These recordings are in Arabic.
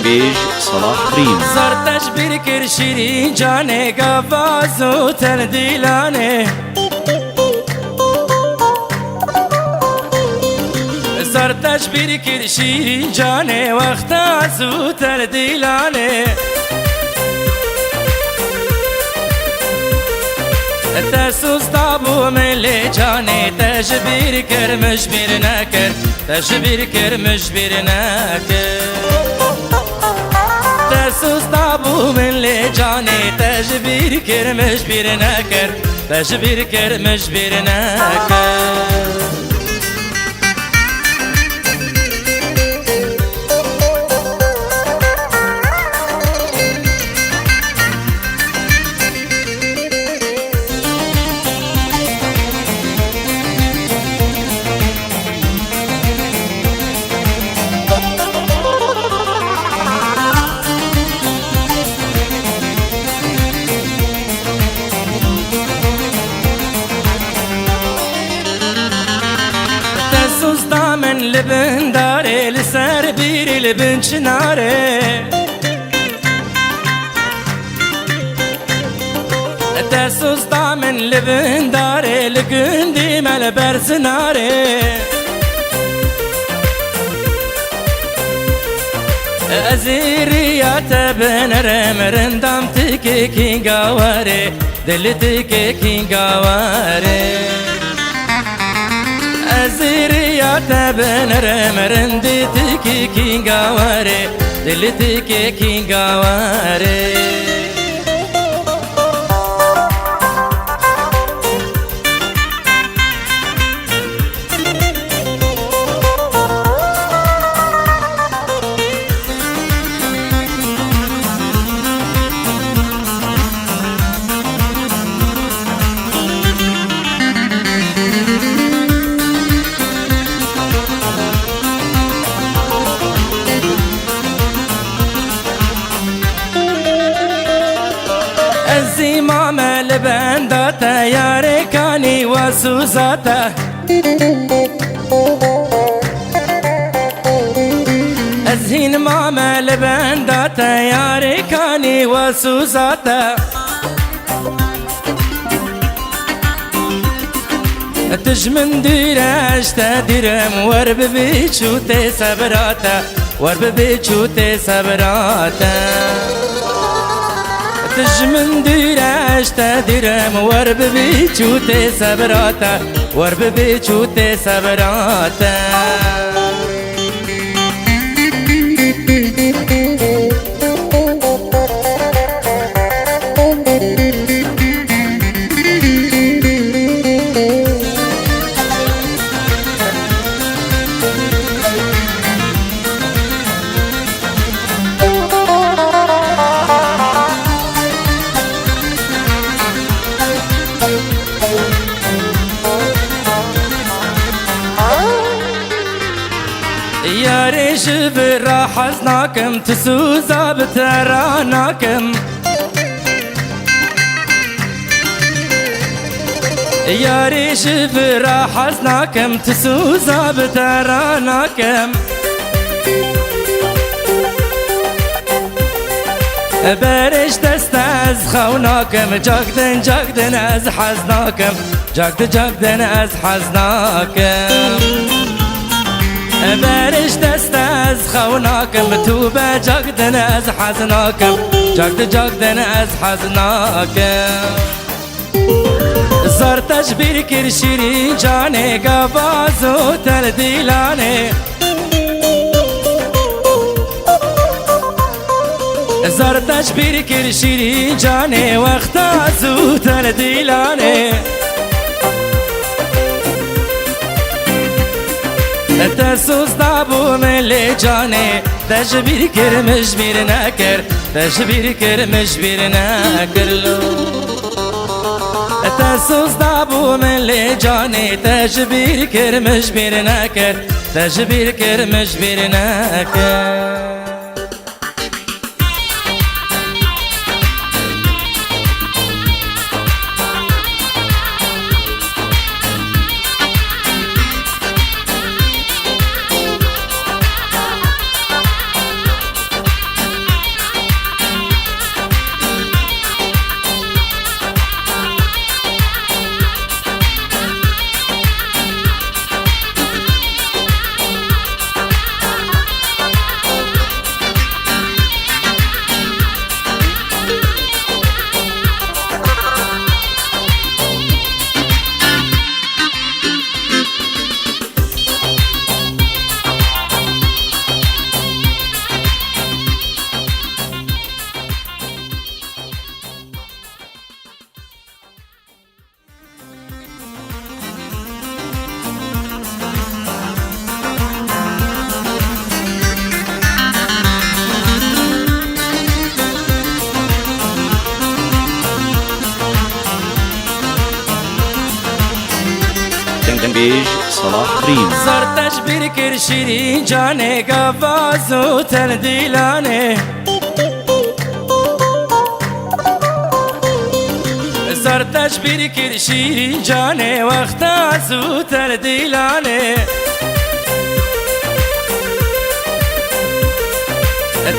دنگیج صلاح ریم زرتش بیر شیرین جانه گواز و تل دیلانه زرتش بیر شیرین جانه وقت از و تل دیلانه تسوس دابو ملی جانه تجبیر کرمش بیر نکر تجبیر کرمش بیر نکر تسوس دابو ملی جانه تجبیر کرمش بیر نکر تجبیر کرمش بیر نکر لبن داره لسر بیری لبن چناره تسوس دامن لبن داره لگندی مل برزناره ازیریات بنرم رندام تکی کینگاواره دل تکی کینگاواره ازیریات بنرم رندی تکی کینگاواره دل تکی کینگاواره زمام لبنداتا یار کانی و سوزاتا ازین مام لبنداتا یار کانی و سوزاتا تجمن دیرش تدیرم ور ببیچو تی صبراتا ور ببیچو تی صبراتا تجمن دیرش تدیرم ور ببیچو تی صبراتا ور ببیچو تی صبراتا یاری شبر حزناکم تسوزا بتراناکم یاری شبر حزناکم تسوزا بتراناکم برش دست از خوناکم جاگدن جاگدن از حزناکم جاگدن از حزناکم برش دست از خوناکم تو به جاگدن از حزناکم جاگدن از حزناکم زرتش بیر کر شیرین جانه گواز و تل دیلانه زرتش بیر کر شیرین جانه وقت از و تل دیلانه تسوس دابو ملی جانه تجبیر کرمش بیر نکر تجبیر کرمش بیر نکر لو تسوس دابو ملی جانه تجبیر کرمش بیر نکر تجبیر کرمش بیر نکر بيج صلاح ريم. زرتش بركر شيرين جاني قفازو تنديلاني زرتش بركر شيرين جاني واختازو تنديلاني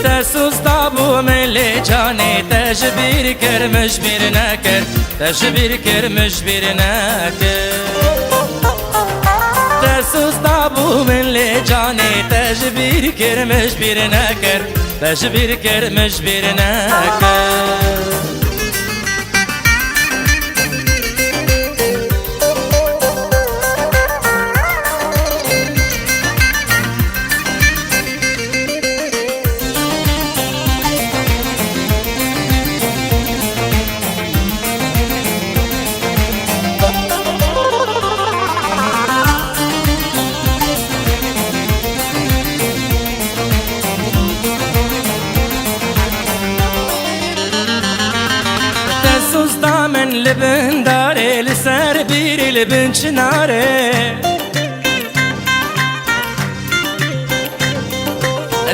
تسوس دابو ملي جاني تجبير كرمش بيرناكر تجبير كرمش بيرناكر تسوس دابو ملي جاني تجبير كرمش بيرناكر تجبير كرمش بيرناكر من لبن داري لسر بيري لبن شناري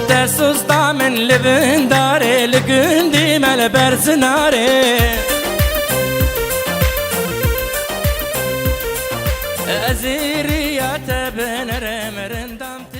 تسوس من لبن داري لقندي مال برزناري أزيري يا تبن رمرندم